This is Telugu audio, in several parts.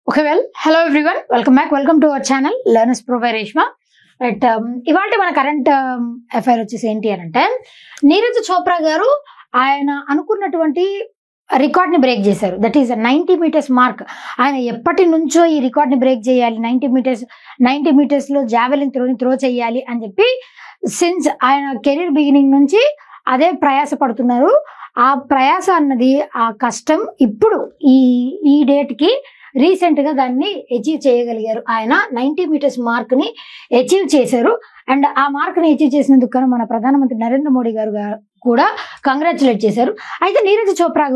Okay, well, hello everyone. Welcome back. Welcome to our channel, Learners Pro by Reshma. Right, ఇవాళ మన కరెంట్ అఫైర్ వచ్చేసి ఏంటి అంటే నీరజ్ చోప్రా గారు ఆయన అనుకున్నటువంటి రికార్డ్ ని బ్రేక్ చేశారు. That is 90 meters mark. ఆయన ఎప్పటి నుంచో ఈ రికార్డ్ ని బ్రేక్ చేయాలి, 90 మీటర్స్ లో జావెలిన్ త్రో చేయాలి అని చెప్పి సిన్స్ ఆయన కెరీర్ బిగినింగ్ నుంచి అదే ప్రయాస పడుతున్నారు. ఆ ప్రయాస అన్నది, ఆ కష్టం ఇప్పుడు ఈ డేట్ కి రీసెంట్ గా దాన్ని అచీవ్ చేయగలిగారు. ఆయన 90 మీటర్స్ మార్క్ ని అచీవ్ చేశారు. అండ్ ఆ మార్క్ ని అచీవ్ చేసినందుకు మన ప్రధానమంత్రి నరేంద్ర మోడీ గారు కూడా కంగ్రాచులేట్ చేశారు. అయితే నీరజ్ చోప్రా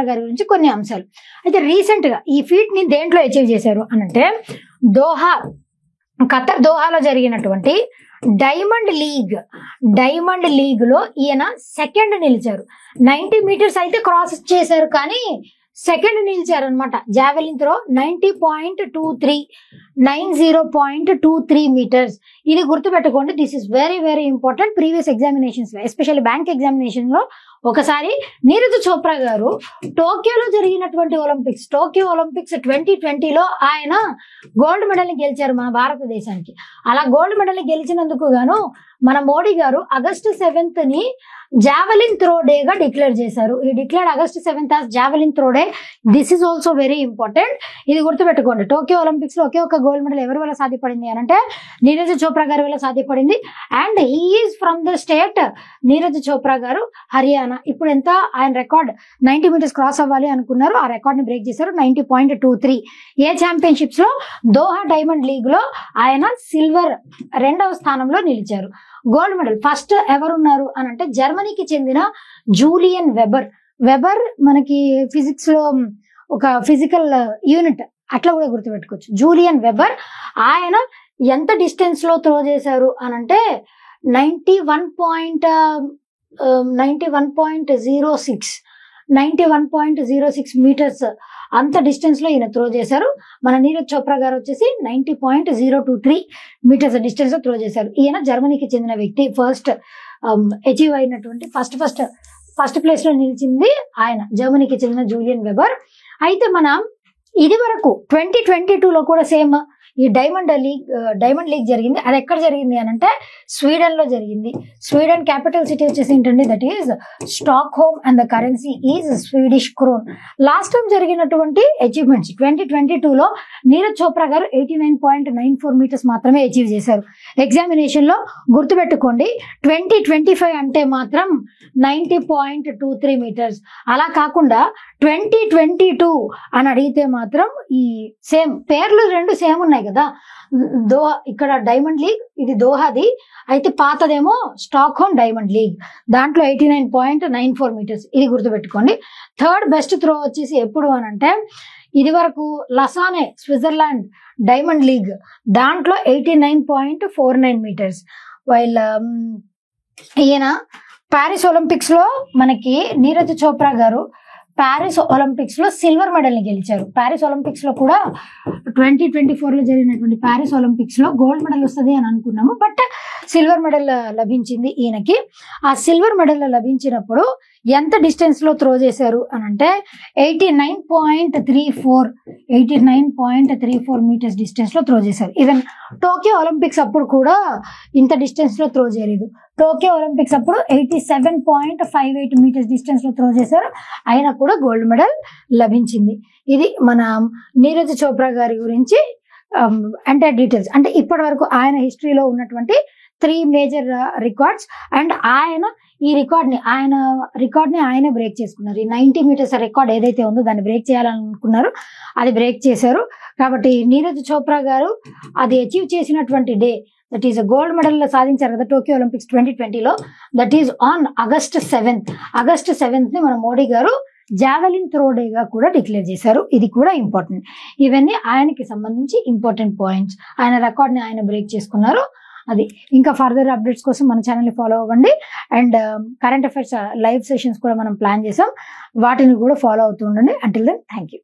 గారి గురించి కొన్ని అంశాలు. అయితే రీసెంట్ గా ఈ ఫీట్ ని దేంట్లో అచీవ్ చేశారు అనంటే ఖతర్ దోహాలో జరిగినటువంటి డైమండ్ లీగ్ లో ఈయన సెకండ్ నిలిచారు. 90 మీటర్స్ అయితే క్రాస్ చేశారు, కానీ సెకండ్ నిలిచారు అనమాట. Javelin throw 90.23 meters. ఇది గుర్తుపెట్టుకోండి. This is very very important. Previous examinations లో, ఎస్పెషల్లీ బ్యాంక్ ఎగ్జామినేషన్ లో ఒకసారి నీరజ్ చోప్రా గారు టోక్యోలో జరిగినటువంటి టోక్యో ఒలింపిక్స్ 2020లో ఆయన గోల్డ్ మెడల్ ని గెలిచారు మన భారతదేశానికి. అలా గోల్డ్ మెడల్ ని గెలిచినందుకు గాను మన మోడీ గారు August 7th ని జావెలిన్ త్రో డే గా డిక్లేర్ చేశారు. ఈ declared August 7th as javelin throw day. This is also very important. ఇది గుర్తుపెట్టుకోండి. టోక్యో ఒలింపిక్స్ లో ఒకే ఒక గోల్డ్ మెడల్ ఎవరి వల్ల సాధ్యపడింది అని అంటే నీరజ్ చోప్రా గారి వల్ల సాధ్యపడింది. And he is from the state, Neeraj Chopra గారు హర్యానా. ఇప్పుడు ఎంత ఆయన రికార్డ్ 90 మీటర్స్ క్రాస్ అవ్వాలి అనుకున్నారు, ఆ రికార్డ్ ని బ్రేక్ చేశారు. 90.23. ఏ ఛాంపియన్షిప్స్ లో? దోహా డైమండ్ లీగ్ లో ఆయన సిల్వర్ 2వ స్థానంలో నిలిచారు. గోల్డ్ మెడల్ ఫస్ట్ ఎవరున్నారు అని అంటే జర్మనీకి చెందిన జూలియన్ వెబర్. మనకి ఫిజిక్స్ లో ఒక ఫిజికల్ యూనిట్ అట్లా కూడా గుర్తుపెట్టుకోవచ్చు. జూలియన్ వెబర్ ఆయన ఎంత డిస్టెన్స్ లో త్రో చేశారు అని అంటే 91.06 మీటర్స్ అంత డిస్టెన్స్ లో ఈయన త్రో చేశారు. మన నీరజ్ చోప్రా గారు వచ్చేసి 90.023 మీటర్స్ డిస్టెన్స్ లో త్రో చేశారు. ఈయన జర్మనీకి చెందిన వ్యక్తి. ఫస్ట్ అచీవ్ అయినటువంటి ఫస్ట్ ప్లేస్ లో నిలిచింది ఆయన, జర్మనీకి చెందిన జూలియన్ వెబర్. అయితే మనం ఇది వరకు 2022లో కూడా సేమ్ ఈ డైమండ్ లీగ్ జరిగింది. అది ఎక్కడ జరిగింది అని అంటే స్వీడన్ లో జరిగింది. స్వీడన్ క్యాపిటల్ సిటీ వచ్చేసి ఏంటండి, that is stock home and the currency is Swedish crown. Last time జరిగినటువంటి అచీవ్మెంట్స్ 2022లో నీరజ్ చోప్రా గారు 89.94 మీటర్స్ మాత్రమే అచీవ్ చేశారు. ఎగ్జామినేషన్ లో గుర్తుపెట్టుకోండి, 2025 అంటే మాత్రం 90.23 మీటర్స్. అలా కాకుండా 2022 అని అడిగితే మాత్రం ఈ సేమ్ పేర్లు రెండు సేమ్ ఉన్నాయి కదా. దోహా ఇక్కడ డైమండ్ లీగ్, ఇది దోహాది. అయితే పాతదేమో స్టాక్ హోమ్ డైమండ్ లీగ్, దాంట్లో 89.94 మీటర్స్. ఇది గుర్తుపెట్టుకోండి. థర్డ్ బెస్ట్ త్రో వచ్చేసి ఎప్పుడు అని అంటే ఇది వరకు లసానే స్విట్జర్లాండ్ డైమండ్ లీగ్, దాంట్లో 89.49 మీటర్స్. వైల్ ఈయన ప్యారిస్ ఒలింపిక్స్ లో మనకి నీరజ్ చోప్రా గారు ప్యారిస్ ఒలింపిక్స్ లో సిల్వర్ మెడల్ ని గెలిచారు. ప్యారిస్ ఒలింపిక్స్ లో కూడా 2024లో జరిగినటువంటి ప్యారిస్ ఒలింపిక్స్ లో గోల్డ్ మెడల్ వస్తుంది అని అనుకున్నాము, బట్ సిల్వర్ మెడల్ లభించింది ఈయనకి. ఆ సిల్వర్ మెడల్ లభించినప్పుడు ఎంత డిస్టెన్స్ లో త్రో చేశారు అని అంటే 89.34 మీటర్స్ డిస్టెన్స్ లో త్రో చేశారు. ఈవెన్ టోక్యో ఒలింపిక్స్ అప్పుడు కూడా ఇంత డిస్టెన్స్ లో త్రో చేయలేదు. టోక్యో ఒలింపిక్స్ అప్పుడు 87.58 మీటర్స్ డిస్టెన్స్ లో త్రో చేశారు. ఆయన కూడా గోల్డ్ మెడల్ లభించింది. ఇది మన నీరజ్ చోప్రా గారి గురించి అంటే డీటెయిల్స్. అంటే ఇప్పటి వరకు ఆయన హిస్టరీలో ఉన్నటువంటి 3 మేజర్ రికార్డ్స్. అండ్ ఆయన ఈ రికార్డ్ ని ఆయనే బ్రేక్ చేసుకున్నారు. ఈ 90 మీటర్స్ రికార్డ్ ఏదైతే ఉందో దాన్ని బ్రేక్ చేయాలనుకున్నారు, అది బ్రేక్ చేశారు. కాబట్టి నీరజ్ చోప్రా గారు అది అచీవ్ చేసినటువంటి day, that is gold medal సాధించారు కదా టోక్యో ఒలింపిక్స్ 2020లో, that is on August 7th ని మన మోడీ గారు జావెలిన్ త్రో డే గా కూడా డిక్లేర్ చేశారు. ఇది కూడా ఇంపార్టెంట్. ఇవన్నీ ఆయనకి సంబంధించి ఇంపార్టెంట్ పాయింట్స్. ఆయన రికార్డ్ ని ఆయన బ్రేక్ చేసుకున్నారు. అది ఇంకా ఫర్దర్ అప్డేట్స్ కోసం మన ఛానల్ని ఫాలో అవ్వండి. And current affairs live sessions కూడా మనం ప్లాన్ చేసాం, వాటిని కూడా ఫాలో అవుతూ ఉండండి. Until then thank you.